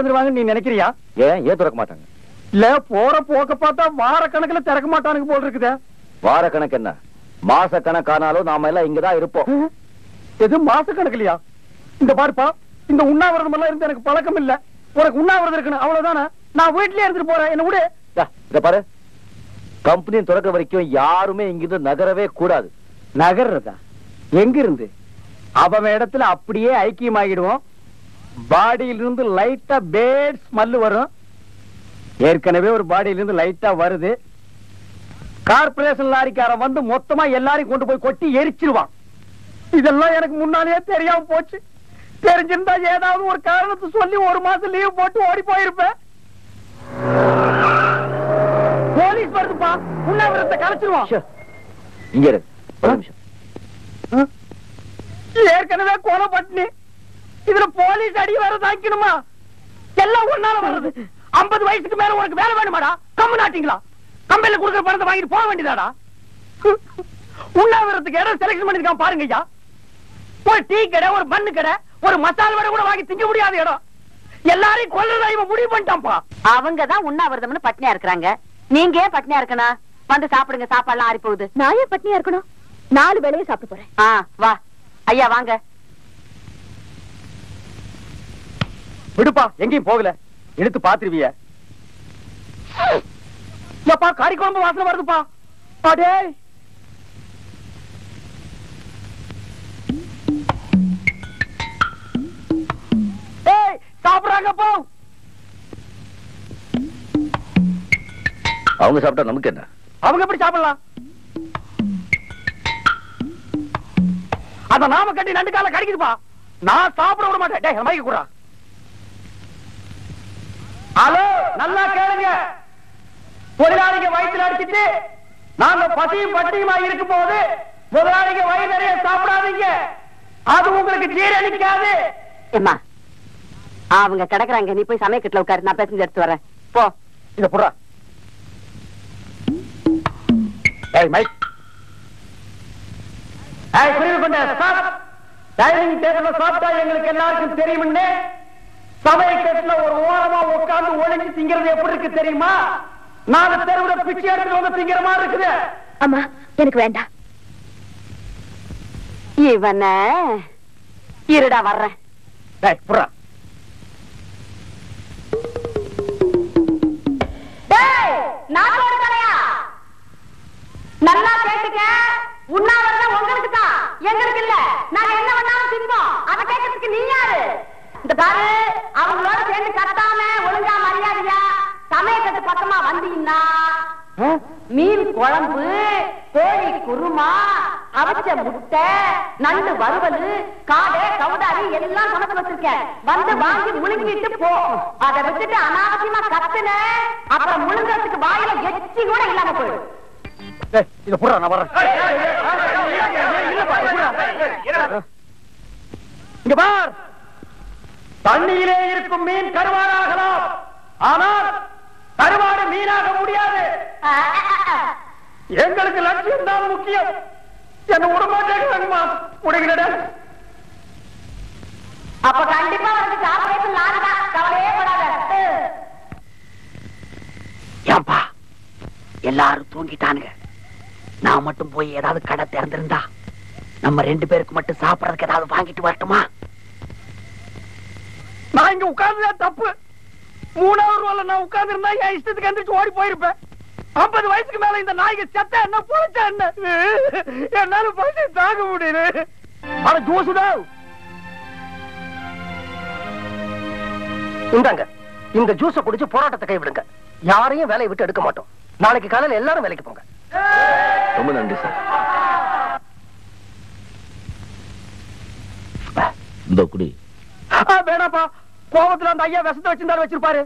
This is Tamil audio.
திறந்துருவாங்கன்னு நீ நினைக்கிறியா? ஏன் திறக்க மாட்டாங்க? இல்ல போற போக்க பார்த்தா வார கணக்குல திறக்க மாட்டானுங்க போல் இருக்குதே. வார கணக்கு என்ன, மாச கணக்கானாலும் நாம எல்லாம் இங்கதான் இருப்போம். எது மாச கணக்குலையா? இந்த பாருப்பா, இந்த உண்ணாவிரதம் எல்லாம் இருந்து எனக்கு பழக்கம் இல்ல. உனக்கு உண்ணாவிரதம் இருக்கணும் அவ்வளவுதானே. நான் வீட்லயே இருந்துட்டு போறேன், என்ன விடு. இத பாரு, கம்பெனியும் திறக்க வரைக்கும் யாருமே இங்கிருந்து நகரவே கூடாது. நகர்றதா? எங்க இருந்து? அவன் இடத்துல அப்படியே ஐக்கியமாகிடுவோம். பாடியிலிருந்து லைட்டா பேட் ஸ்மெல் வரும். ஏற்கனவே ஒரு பாடியிலிருந்து லைட்டா வருது. கார்பரேஷன் லாரிக்காரன் வந்து மொத்தமா எல்லாரையும் கொண்டு போய் கொட்டி எரிச்சிருவான். இதெல்லாம் எனக்கு முன்னாலேயே தெரியாம போச்சு. தெரிஞ்சிருந்தா ஏதாவது ஒரு காரணத்தை சொல்லி ஒரு மாசம் லீவ் போட்டு ஓடி போயிருப்பேன். போலீஸ் வருதுப்பா, உண்ணாவிரதத்தை கலைச்சிருவான். இங்க இரு, ஒரு நிமிஷம். ஏற்கனவே கொலை பட்டினி, இதுல போலீஸ் அடி வர தாக்கணுமா? எல்லாம் ஒன்னால வர்றது. 50 வயசுக்கு மேல உனக்கு வேலை வேணுமாடா? கம்மு நாட்டிங்களா? கம்பெனில கொடுக்குற பணத்தை வாங்கிட்டு போக வேண்டியதாடா. உண்ணாவிரதத்துக்கு இடம் செலக்ஷன் பண்ணிருக்கான் பாருங்க ஐயா. ஒரு டீ கடை, ஒரு பண்ணு கடை, ஒரு மசாலா வடை கூட வாங்கி திங்க முடியாத இடம். எல்லாரையும் கொல்றதா இவன் முடிவு பண்ணிட்டான்ப்பா. அவங்கதான் உண்ணாவிரதம்னு பட்னியா இருக்கிறாங்க. நீங்க ஏன் பட்னியா இருக்கணும்? வந்து சாப்பிடுங்க, சாப்பாடுலாம் ஆறி போகுது. நான் ஏன் பட்னியா இருக்கணும்? 4 வேளையும் சாப்பிட்டு போறேன். வா ஐயா வாங்க. விடுப்பா, எங்கேயும் போகல. எடுத்து பாத்துருவிய. எப்பா கறி குழம்பு வாசனை வருதுப்பா. அடே சாப்பிடுறாங்க போ. அவங்க சாப்பிட்டா நமக்கு என்ன? அவங்க எப்படி சாப்பிடலாம்? அத நாம கட்டி 2 கால கடிக்குதுப்பா. நான் சாப்பிட விட மாட்டேன். டேய் மைக்கு குடுறா. ஹலோ, நல்லா கேளுங்க. தொழிலாளிங்க வயிற்றுல அடிச்சிட்டு நாங்க பசியும் பட்டியுமா இருக்கும் போது முதலாளிங்க வயிறு நிறைய சாப்பிடாதீங்க. அது உங்களுக்கு ஜீரணிக்காது. ஏம்மா, அவங்க கிடக்குறாங்க, நீ போய் சமயக்கட்டுல உட்காரு, நான் பேசஞ்சு எடுத்து வரேன். போ. இத புடுறா. ஏய் மைக். ஏய் புரிவு கொண்ட ஸ்டாப். டைனிங் டேபிள்ல சாப்பிட்டா எங்களுக்கு எல்லாருக்கும் தெரியும்னு சமயக்கட்டுல ஒரு ஓரமா உட்கார்ந்து ஒளிஞ்சு திங்கிறது எப்படி இருக்கு தெரியுமா? 4 தெருவுல பிச்சை எடுத்து வந்து திங்கிற மாதிரி இருக்குது. அம்மா எனக்கு வேண்டாம். இவன இருடா வர்றேன். டேய் புடுறா. நாட்டோட தலையா, நல்லா கேட்டுக்க. உண்ணாவிரதம் உங்களுக்கு தான், எங்களுக்கு இல்ல. நாங்க என்ன பண்ணாலும் தின்போம். அதை கேட்கறதுக்கு நீ யாரு? இந்த பாரு, அவங்களோட சேர்ந்து கத்தாம ஒழுங்கா மரியாதையா சமயக்கட்டு பக்கமா வந்தீங்கன்னா மீன் குழம்பு, கோழி குருமா, அவிச்ச முட்டை, நண்டு வறுவல், காடை, கவுதாரி எல்லாம் சமைச்சு வச்சிருக்கேன். வந்து வாங்கி முழுங்கிட்டு போ. அதை விட்டுட்டு அனாவசியமா கத்துன அப்புறம் முழுங்கிறதுக்கு வாயில எச்சி கூட இல்லாம போயிடும். இத புடுறா, நான் வரேன். இங்க பார், தண்ணியிலே இருக்கும் மீன் கருவாடாகலாம், ஆனால் கருவாடு மீனாக முடியாது. எங்களுக்கு லட்சியம் தான் முக்கியம். என்ன விடமாட்டேங்குமா? முடிகிறட. அப்ப கண்டிப்பா வந்து ஆபரேஷன் நானுதான், கவலையே படாத. ஏன்பா எல்லாரும் தூங்கிட்டானுங்க, நான் மட்டும் போய் ஏதாவது கடை திறந்திருந்தா நம்ம 2 பேருக்கு மட்டும் சாப்பிடறதுக்கு ஏதாவது வாங்கிட்டு வரட்டுமா? நான் இங்க உட்கார்ந்ததே தப்பு. 3வது ரோல நான் உட்கார்ந்து இருந்தா என் இஷ்டத்துக்கு எந்திரிச்சு ஓடி போயிருப்பேன். 50 வயசுக்கு மேல இந்த நாய்க்கு செத்த என்ன பொழைச்சா என்ன? என்னால பசி தாங்க முடியல. அட ஜோசுடா, இந்தாங்க இந்த ஜூஸ குடிச்சு போராட்டத்தை கைவிடுங்க. யாரையும் வேலையை விட்டு எடுக்க மாட்டோம். நாளைக்கு காலையில எல்லாரும் வேலைக்கு போங்க. ரொம்ப நன்றி சார். இந்த குடி வேணாப்பா, கோபத்துல அந்த ஐயா விஷத்தை வச்சிருந்தாரு வச்சிருப்பாரு.